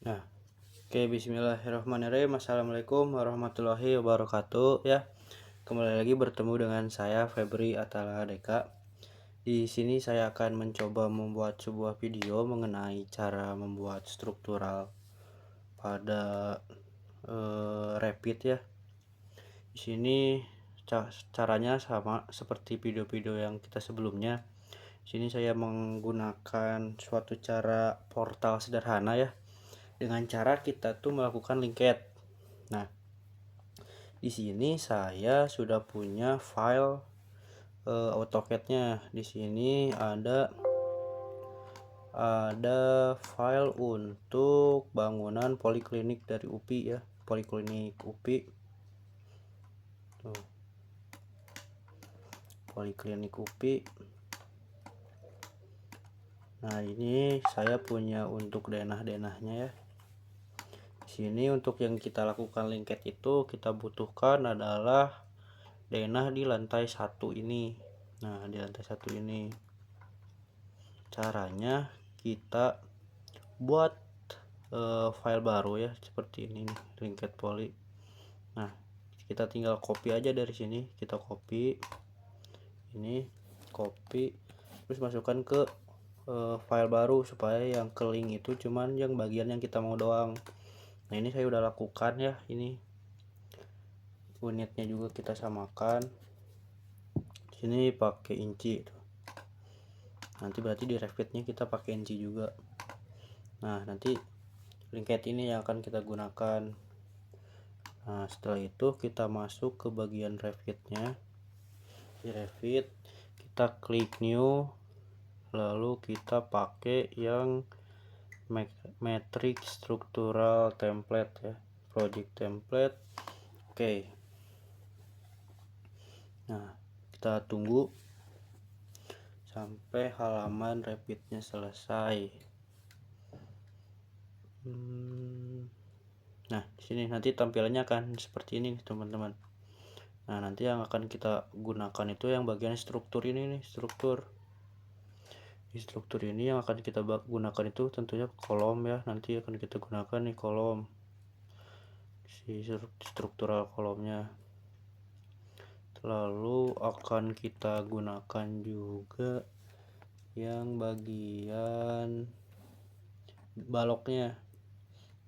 Nah, oke, bismillahirrahmanirrahim. Assalamualaikum warahmatullahi wabarakatuh ya. Kembali lagi bertemu dengan saya Febri Atala Deka. Di sini saya akan mencoba membuat sebuah video mengenai cara membuat struktural pada Rapid ya. Di sini caranya sama seperti video-video yang kita sebelumnya. Di sini saya menggunakan suatu cara portal sederhana ya, dengan cara kita tuh melakukan linked. Nah, di sini saya sudah punya file AutoCAD-nya. Di sini ada file untuk bangunan poliklinik dari UPI ya, poliklinik UPI. Tuh, poliklinik UPI. Nah, ini saya punya untuk denah-denahnya ya. Sini untuk yang kita lakukan linked itu kita butuhkan adalah denah di lantai 1 ini. Nah, di lantai 1 ini caranya kita buat file baru ya, seperti ini nih, linked poly. Nah, kita tinggal copy aja dari sini, kita copy ini, copy terus masukkan ke file baru supaya yang ke link itu cuman yang bagian yang kita mau doang. Nah, ini saya udah lakukan ya. Ini unitnya juga kita samakan. Sini pakai inci. Nanti berarti di Revit-nya kita pakai inci juga. Nah, nanti linked ini yang akan kita gunakan. Nah, setelah itu kita masuk ke bagian Revit-nya. Di Revit kita klik new, lalu kita pakai yang matrix structural template ya, project template. Oke. Nah, kita tunggu sampai halaman Revit-nya selesai. Nah, di sini nanti tampilannya akan seperti ini teman-teman. Nah, nanti yang akan kita gunakan itu yang bagian struktur ini nih, struktur. Di struktur ini yang akan kita gunakan itu tentunya kolom ya. Nanti akan kita gunakan nih kolom, si struktural kolomnya. Lalu akan kita gunakan juga yang bagian baloknya.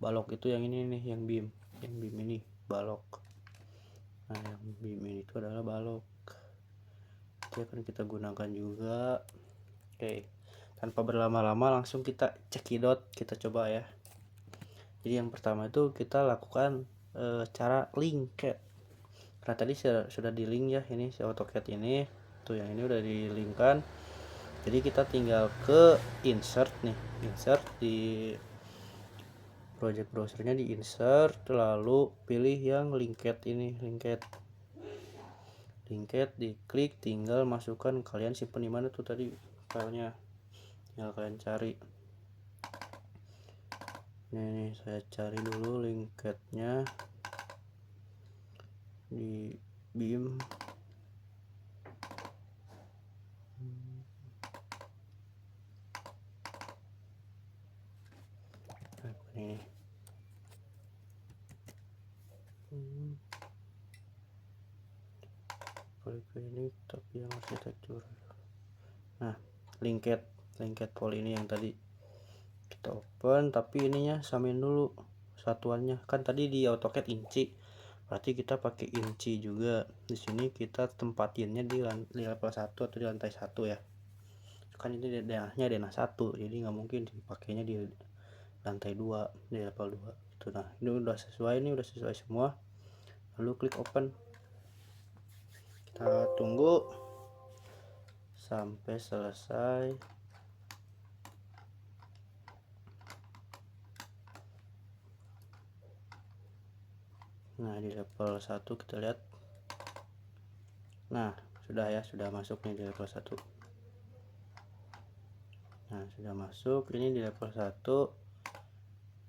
Balok itu yang ini nih, yang beam ini balok. Nah, yang beam ini itu adalah balok. Itu akan kita gunakan juga. Oke, tanpa berlama-lama langsung kita cekidot, kita coba ya. Jadi yang pertama itu kita lakukan cara link. Karena tadi sudah di link ya, ini si AutoCAD ini tuh, yang ini udah di linkkan. Jadi kita tinggal ke insert nih, insert di project browsernya, di insert, lalu pilih yang linked ini, linked diklik, tinggal masukkan, kalian simpan di mana tuh tadi filenya, tinggal kalian cari. Nih, saya cari dulu linkednya di beam. Ini poliklinik tapi yang arsitektur. Nah, linked poly ini yang tadi kita open, tapi ininya samain dulu satuannya. Kan tadi di AutoCAD inci, berarti kita pakai inci juga. Di sini kita tempatinnya di level 1 atau di lantai 1 ya. Kan ini denahnya denah 1, jadi nggak mungkin dipakainya di lantai 2, di level 2 itu. Nah, ini udah sesuai, ini udah sesuai semua. Lalu klik open. Kita tunggu sampai selesai. Nah, di level 1 kita lihat. Nah, sudah ya, sudah masuk nih di level 1. Nah, sudah masuk ini di level 1.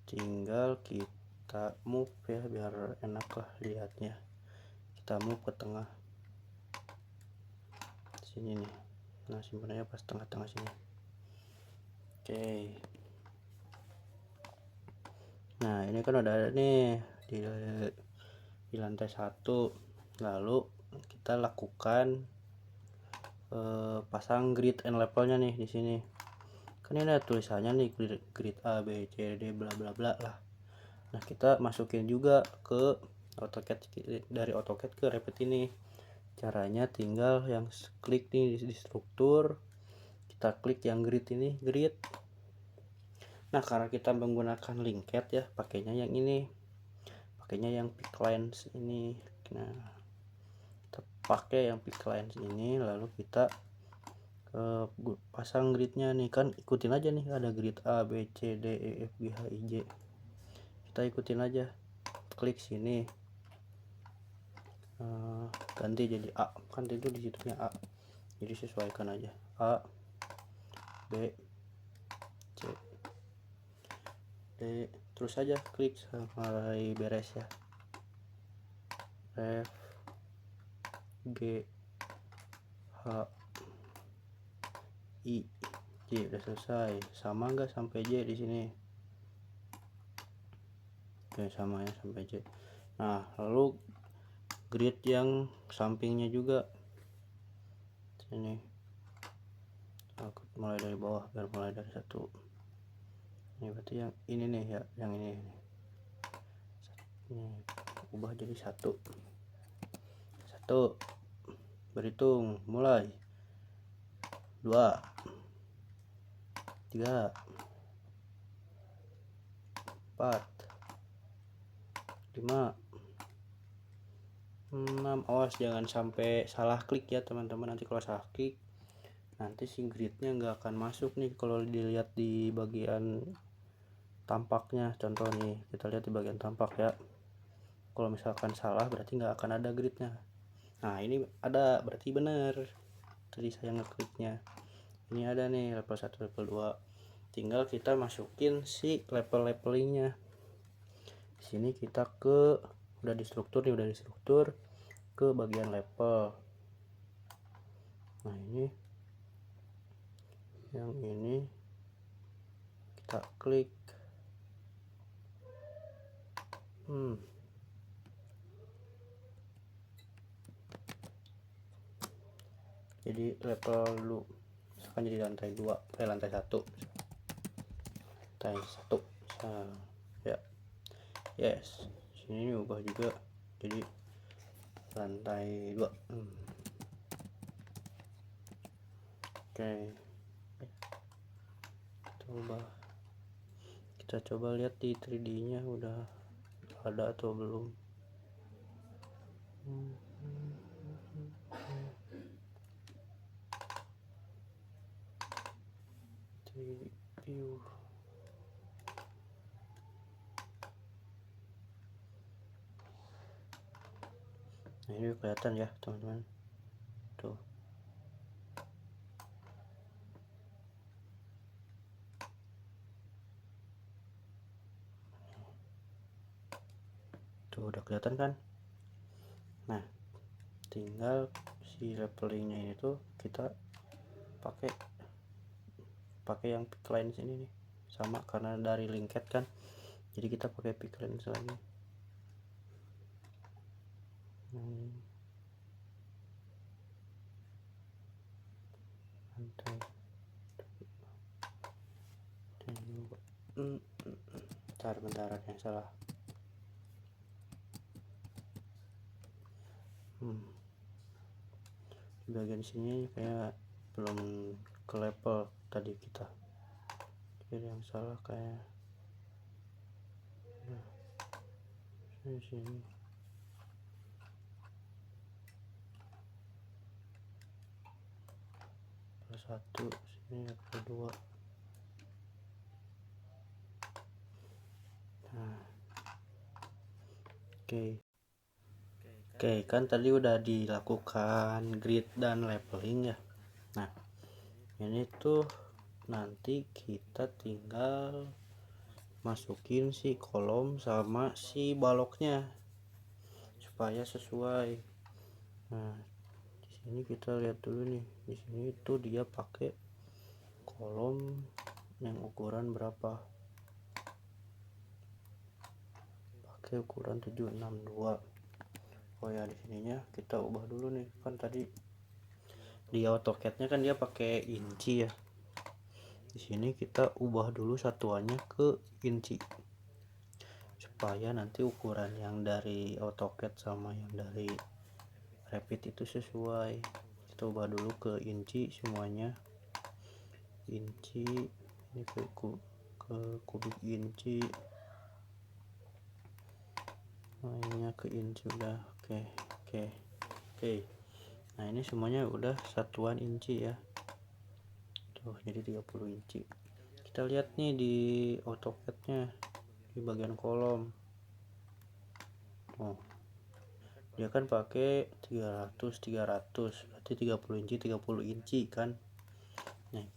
Tinggal kita move ya, biar enak lah lihatnya. Kita move ke tengah sini nih. Nah, simpanannya pas tengah-tengah sini. Oke. Nah ini kan udah ada nih di lantai 1. Lalu kita lakukan pasang grid and levelnya nih di sini. Kan ini ada tulisannya nih grid A B C D bla bla bla lah. Nah kita masukin juga ke AutoCAD, dari AutoCAD ke Revit ini. Caranya tinggal yang klik nih di struktur, kita klik yang grid ini, grid. Nah karena kita menggunakan linked ya, pakainya yang ini, pakainya yang pick lines ini. Nah kita pakai yang pick lines ini, lalu kita pasang gridnya nih. Kan ikutin aja nih, ada grid A B C D E F G H I J, kita ikutin aja, klik sini, ganti jadi A, kan itu di situnya A, jadi sesuaikan aja A B C D, terus aja klik sampai beres ya. F G H I J udah selesai. Sama enggak sampai J di sini? Oke, sama ya sampai J. Nah lalu grid yang sampingnya juga sini, aku mulai dari bawah biar mulai dari 1. Ini berarti yang ini nih ya, yang ini ubah jadi 1. Berhitung mulai 2 3 4 5 6. Awas jangan sampai salah klik ya teman-teman, nanti kalau salah klik nanti si gridnya nggak akan masuk nih. Kalau dilihat di bagian tampaknya, contoh nih kita lihat di bagian tampak ya, kalau misalkan salah berarti nggak akan ada gridnya. Nah ini ada, berarti bener tadi saya ngekliknya. Ini ada nih level 1 level 2, tinggal kita masukin si levelingnya. Di sini kita udah di struktur nih, udah di struktur ke bagian level. Nah ini yang ini kita klik. Jadi level dulu, misalkan jadi lantai 2, lantai 1, lantai 1. Nah, ya yes, sini ubah juga jadi lantai 2. Oke, kita coba lihat di 3D nya udah ada atau belum. View. Nah ini kelihatan ya teman-teman, tuh udah kelihatan kan. Nah tinggal si levelingnya ini tuh kita pakai yang pick lines ini nih, sama karena dari linked kan, jadi kita pakai pick lines lagi. Bentar yang salah. Di bagian sini kayak belum ke level tadi kita, jadi yang salah kayak sini. Level 1 sini, level 2. Nah Oke, kan tadi udah dilakukan grid dan leveling ya. Nah ini tuh nanti kita tinggal masukin si kolom sama si baloknya supaya sesuai. Nah di sini kita lihat dulu nih, di sini tuh dia pakai kolom yang ukuran berapa. pakai ukuran 762. Oh ya, di sininya kita ubah dulu nih, kan tadi di AutoCAD-nya kan dia pakai inci ya. Di sini kita ubah dulu satuannya ke inci supaya nanti ukuran yang dari AutoCAD sama yang dari Revit itu sesuai. Kita ubah dulu ke inci semuanya. Inci ini ke kubik inci. Mainnya ke inci udah. Oke. Nah, ini semuanya udah satuan inci ya. Tuh, jadi 30 inci. Kita lihat nih di AutoCAD-nya di bagian kolom. Oh, dia kan pakai 300 berarti 30 inci 30 inci kan. Nah,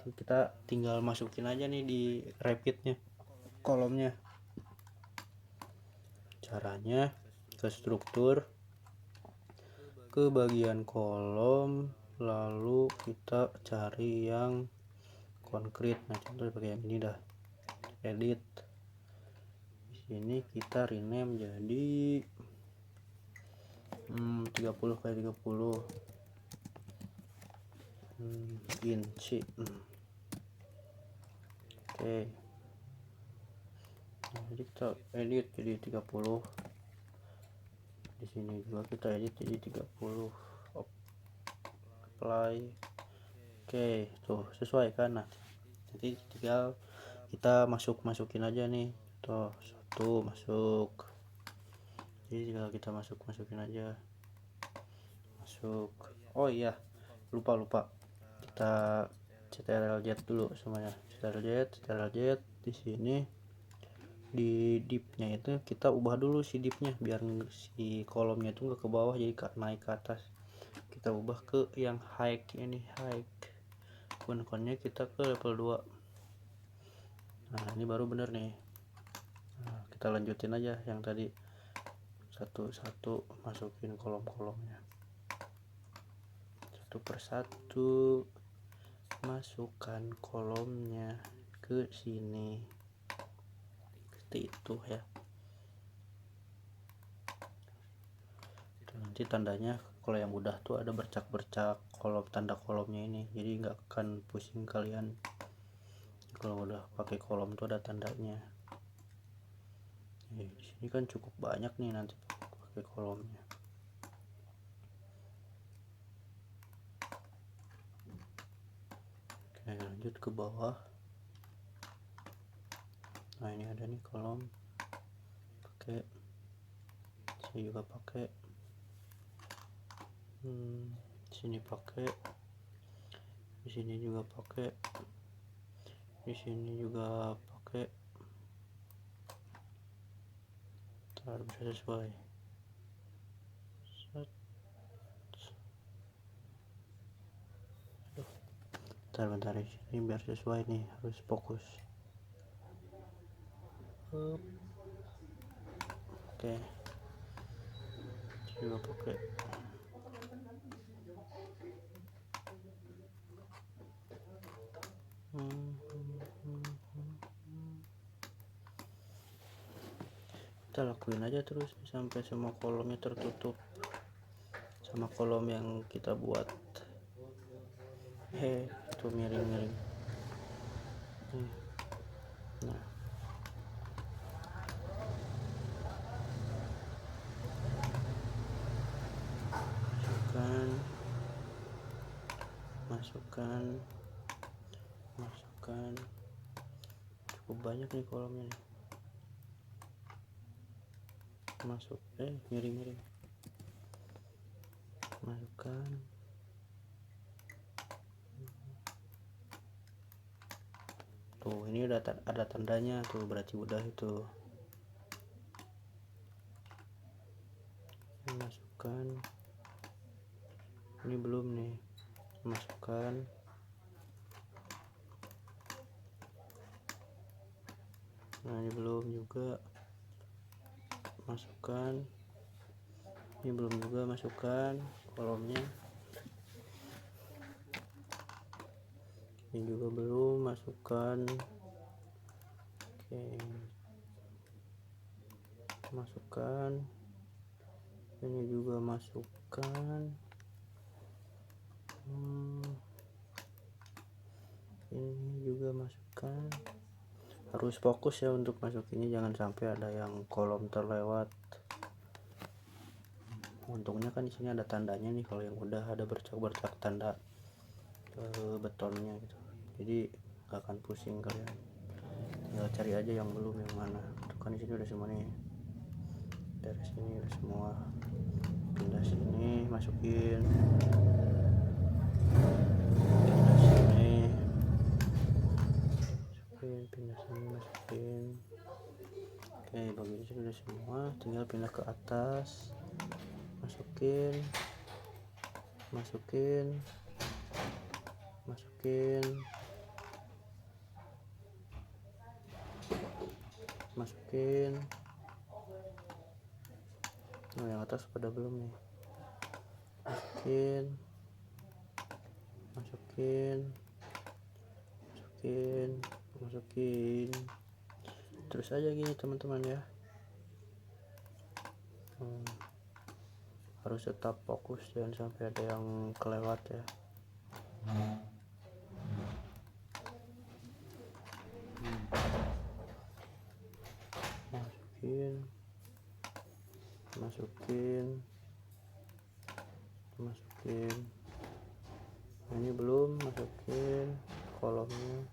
kita tinggal masukin aja nih di Revit-nya kolomnya. Caranya ke struktur, ke bagian kolom, lalu kita cari yang konkret. Nah, contoh pakai yang ini dah. Edit. Di sini kita rename jadi 30 kali 30 inci. Oke. Nah, jadi kita edit jadi 30. Di sini juga kita edit jadi 30. Apply. Oke, tuh sesuai kan. Nah, nanti tinggal kita masukin aja nih. Tuh, satu masuk. Jadi tinggal kita masukin aja. Masuk. Oh iya, lupa kita CTRL-Z dulu semuanya. CTRL-Z di sini di div-nya itu kita ubah dulu si div-nya biar si kolomnya itu nggak ke bawah, jadi naik ke atas. Kita ubah ke yang height ini, height. Icon-nya kita ke level 2. Nah, ini baru bener nih. Nah, kita lanjutin aja yang tadi satu-satu masukin kolom-kolomnya. Satu persatu masukkan kolomnya ke sini. Seperti itu ya. Nanti tandanya kalau yang udah tuh ada bercak-bercak kolom, tanda kolomnya ini, jadi nggak akan pusing kalian kalau udah pakai kolom tuh ada tandanya. Di sini kan cukup banyak nih nanti pakai kolomnya. Oke, lanjut ke bawah. Nah, ini ada nih kolom pakai, saya juga pakai, sini pakai, di sini juga pakai, di sini juga pakai. Ntar bisa sesuai. Bentar ini biar sesuai nih, harus fokus. Oke, juga pakai. Kita lakuin aja terus sampai semua kolomnya tertutup sama kolom yang kita buat. Itu miring-miring. Nah, masukkan cukup banyak nih kolomnya nih. Miring-miring. Masukkan. Tuh, ini udah ada tandanya tuh, berarti udah itu. Masukkan. Ini belum nih. Masukkan. Nah, ini belum juga. Masukkan. Ini belum juga, masukkan kolomnya. Ini juga belum, masukkan. Oke. masukkan, ini juga masukkan, ini juga masukkan. Harus fokus ya untuk masuk ini, jangan sampai ada yang kolom terlewat. Untungnya kan di sini ada tandanya nih, kalau yang udah ada bercak-bercak tanda betonnya gitu, jadi gak akan pusing kalian, tinggal cari aja yang belum, yang mana. Tuh kan di sini udah semua nih, dari sini udah semua. Pindah sini, masukin, pindah sini, masukin, pindah sini, masukin. Oke, bagian sini udah semua, tinggal pindah ke atas, masukin, masukin, masukin, masukin. Oh, yang atas pada belum nih. Masukin, masukin, masukin, masukin. Terus aja gini teman-teman ya. Harus tetap fokus, jangan sampai ada yang kelewat ya. Masukin, masukin, masukin. Nah, ini belum, masukin kolomnya,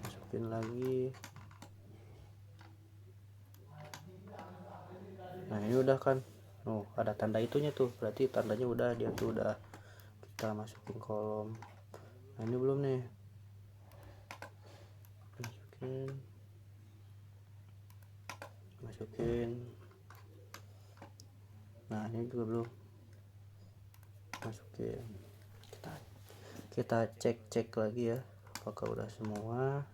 masukin lagi. Nah, ini udah kan, ada tanda itunya tuh, berarti tandanya udah, dia tuh udah kita masukin kolom. Nah, ini belum nih, masukin, masukin. Nah, ini juga belum, masukin. Kita cek lagi ya, apakah udah semua.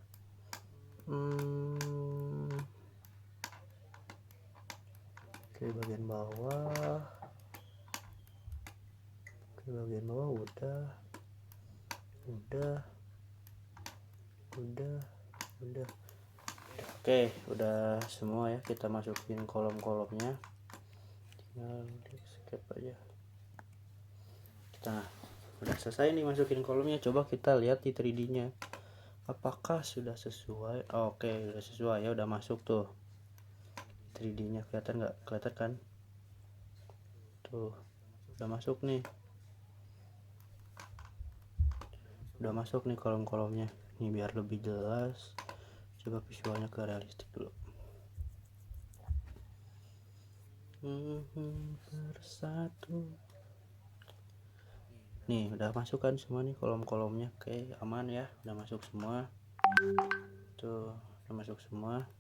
Oke, bagian bawah, oke, bagian bawah udah, oke, udah semua ya. Kita masukin kolom-kolomnya, tinggal di escape aja. Nah, udah selesai nih masukin kolomnya. Coba kita lihat di 3D nya apakah sudah sesuai. Oke, udah sesuai ya, udah masuk tuh 3D nya. Kelihatan nggak? Kelihatan kan tuh, udah masuk nih, udah masuk nih kolom-kolomnya. Ini biar lebih jelas, coba visualnya ke realistik dulu. Bersatu. Nih udah masuk kan semua nih kolom-kolomnya. Oke, aman ya, udah masuk semua tuh, udah masuk semua.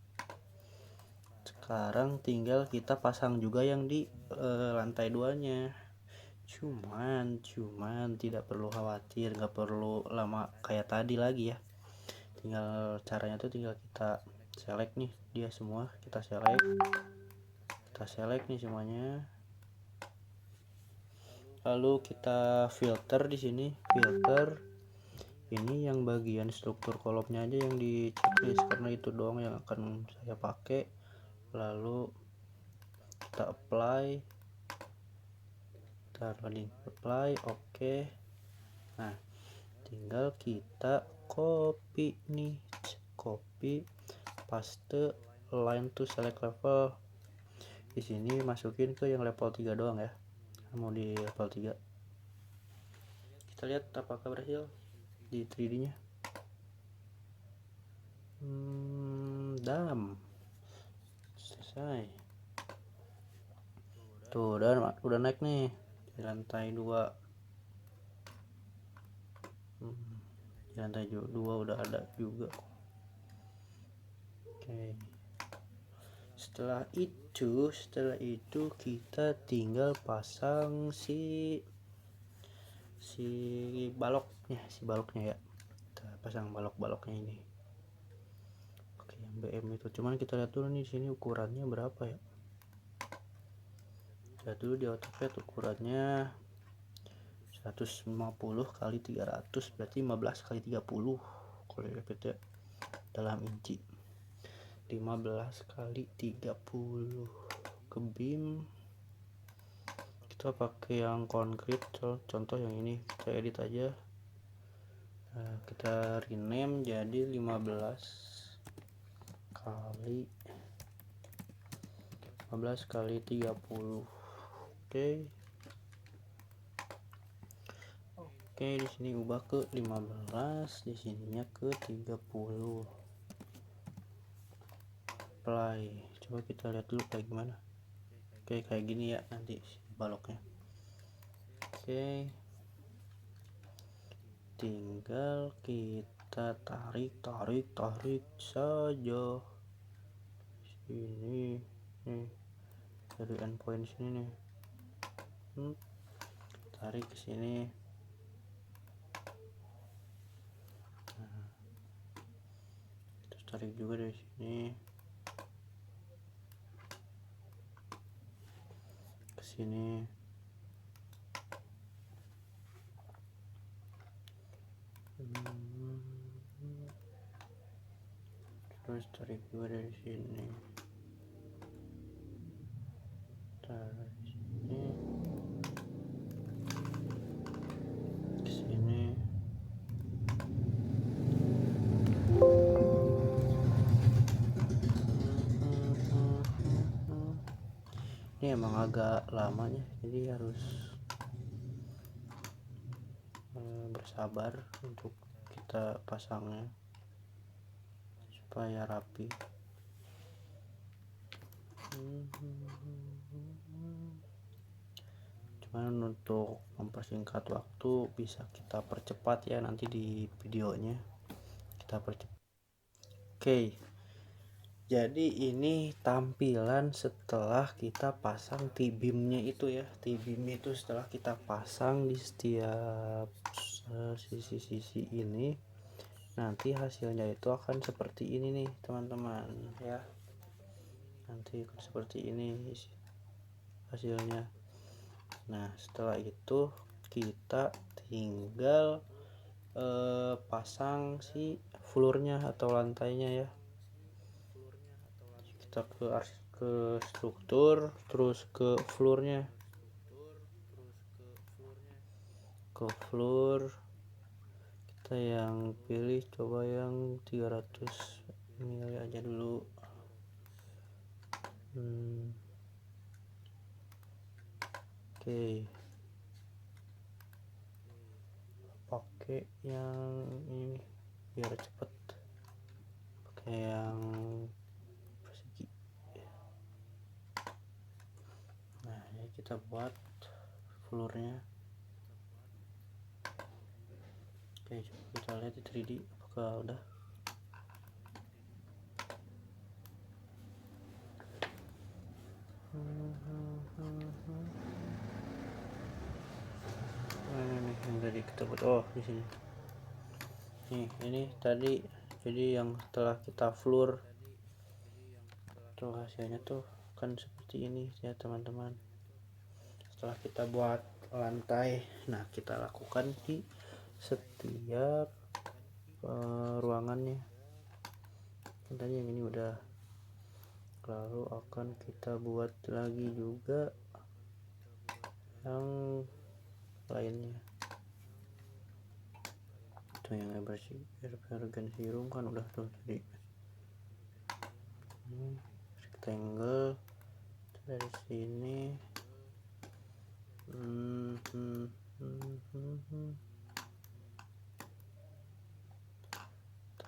Sekarang tinggal kita pasang juga yang di lantai 2 nya. Cuman tidak perlu khawatir, nggak perlu lama kayak tadi lagi ya. Tinggal caranya tuh tinggal kita select nih dia semua, kita select nih semuanya, lalu kita filter di sini, filter ini yang bagian struktur kolomnya aja yang di checklist, karena itu doang yang akan saya pakai. Lalu kita apply, oke. Nah, tinggal kita copy nih, copy, paste, align to select level. Di sini masukin ke yang level 3 doang ya, mau di level 3. Kita lihat apakah berhasil di 3D nya. Selesai tuh, udah naik nih di lantai 2. Di lantai 2 udah ada juga. Oke, setelah itu kita tinggal pasang si baloknya ya. Kita pasang baloknya ini. Oke, yang BM itu, cuman kita lihat dulu nih sini ukurannya berapa ya. Lihat dulu di AutoCAD ukurannya 150 kali 300, berarti 15 kali 30 kalau lihat ya, dalam inci. 15 kali 30 ke beam. Kita pakai yang konkret, contoh yang ini kita edit aja. Nah, kita rename jadi 15 kali 30. Oke, di sini ubah ke 15, di sininya ke 30. Apply. Coba kita lihat dulu kayak gimana. Oke, kayak gini ya nanti baloknya. Oke, tinggal kita tarik saja sini nih, dari endpoint sini nih, tarik ke sini. Nah, terus tarik juga dari sini ke sini. Terus tarik juga dari sini, tarik sini ke sini. Ini emang agak lamanya, jadi harus bersabar untuk kita pasangnya supaya rapi. Cuman untuk mempersingkat waktu bisa kita percepat ya nanti di videonya, kita percepat. Oke, jadi ini tampilan setelah kita pasang T-beamnya itu ya. T-beam itu setelah kita pasang di setiap sisi-sisi ini, nanti hasilnya itu akan seperti ini nih teman-teman ya. Nanti seperti ini hasilnya. Nah, setelah itu kita tinggal pasang si floornya atau lantainya ya. Kita ke struktur, terus ke floornya, ke floor. Kita yang pilih coba yang 300 mili aja dulu. Oke, pakai yang ini biar cepet, pakai yang persegi. Nah, ini kita buat floornya. Oke, coba kita lihat di 3D apakah udah. Ini yang tadi kita buat, oh di sini nih, ini tadi. Jadi yang setelah kita floor tuh hasilnya tuh kan seperti ini ya teman-teman. Setelah kita buat lantai, nah kita lakukan di setiap ruangannya. Tadi yang ini udah, lalu akan kita buat lagi juga yang lainnya. Itu yang air serum kan udah tuh tadi. Rectangle dari sini.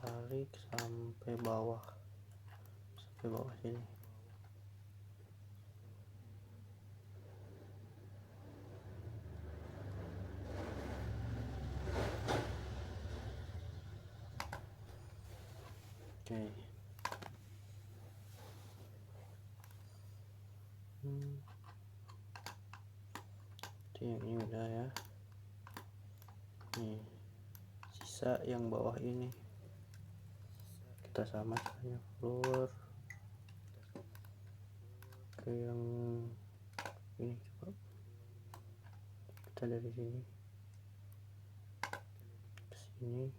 Tarik sampai bawah sini. Oke. Ini udah ya. Nih, sisa yang bawah ini kita samakan floor ke yang ini. Coba kita dari sini ke sini,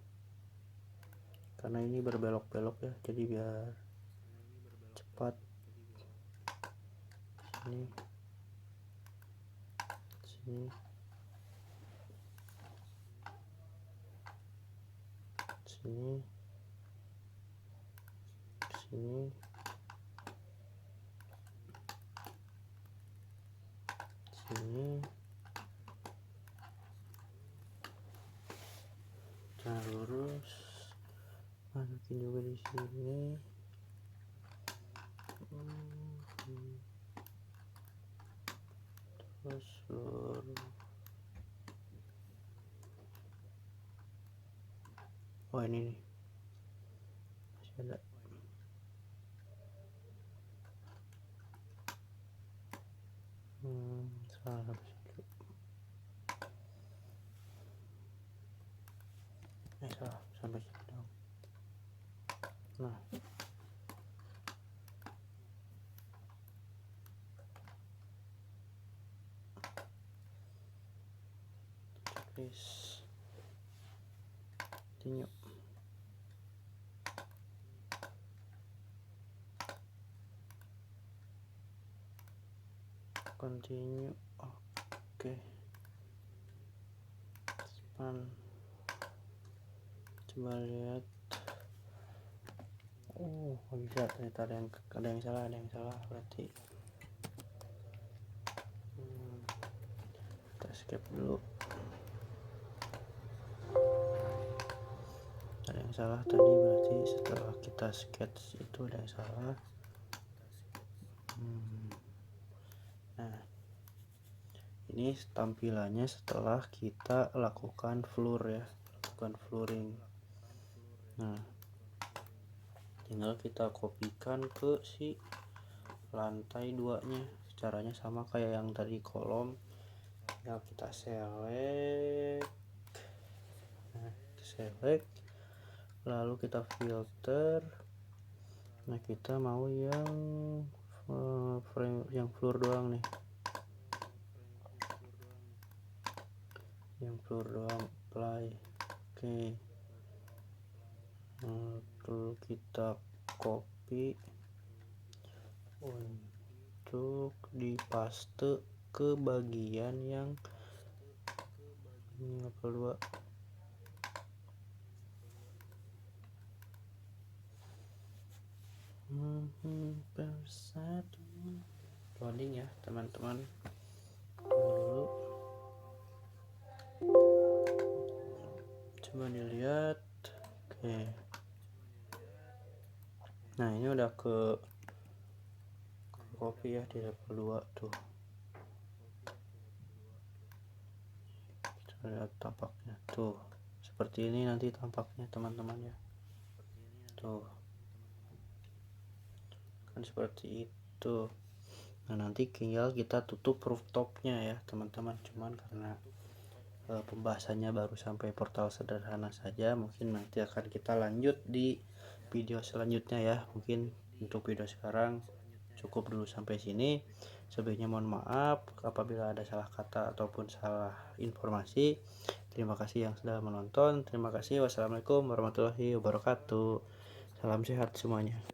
karena ini berbelok-belok ya, jadi biar sini, sini, sini, sini, sini, nah lurus, masukin juga di sini. Terus lurus. Oh ini nih, masih ada. Salah habis itu. Salah sampai sini dong. Nah, checklist, continue. Continue, oke. Span, coba lihat. Bisa ternyata ada yang salah berarti. Kita skip dulu. Ada yang salah tadi, berarti setelah kita sketch itu ada yang salah. Nah, ini tampilannya setelah kita lakukan floor ya, lakukan flooring. Nah, tinggal kita kopikan ke si lantai 2 nya. Caranya sama kayak yang tadi kolom, tinggal kita select. Nah, select, lalu kita filter. Nah, kita mau yang frame, yang floor doang nih, yang floor doang, apply. Oke. Lalu kita copy untuk dipaste ke bagian yang ini level 2. Persatu loading ya teman-teman. Dulu coba dilihat. Oke, nah ini udah ke copy ya di level 2 tuh. Kita lihat tampaknya tuh seperti ini nanti tampaknya teman-teman ya. Tuh kan seperti itu. Nah, nanti tinggal kita tutup rooftopnya ya teman-teman. Cuman karena pembahasannya baru sampai portal sederhana saja, mungkin nanti akan kita lanjut di video selanjutnya ya. Mungkin untuk video sekarang cukup dulu sampai sini. Sebelumnya mohon maaf apabila ada salah kata ataupun salah informasi. Terima kasih yang sudah menonton. Terima kasih. Wassalamualaikum warahmatullahi wabarakatuh. Salam sehat semuanya.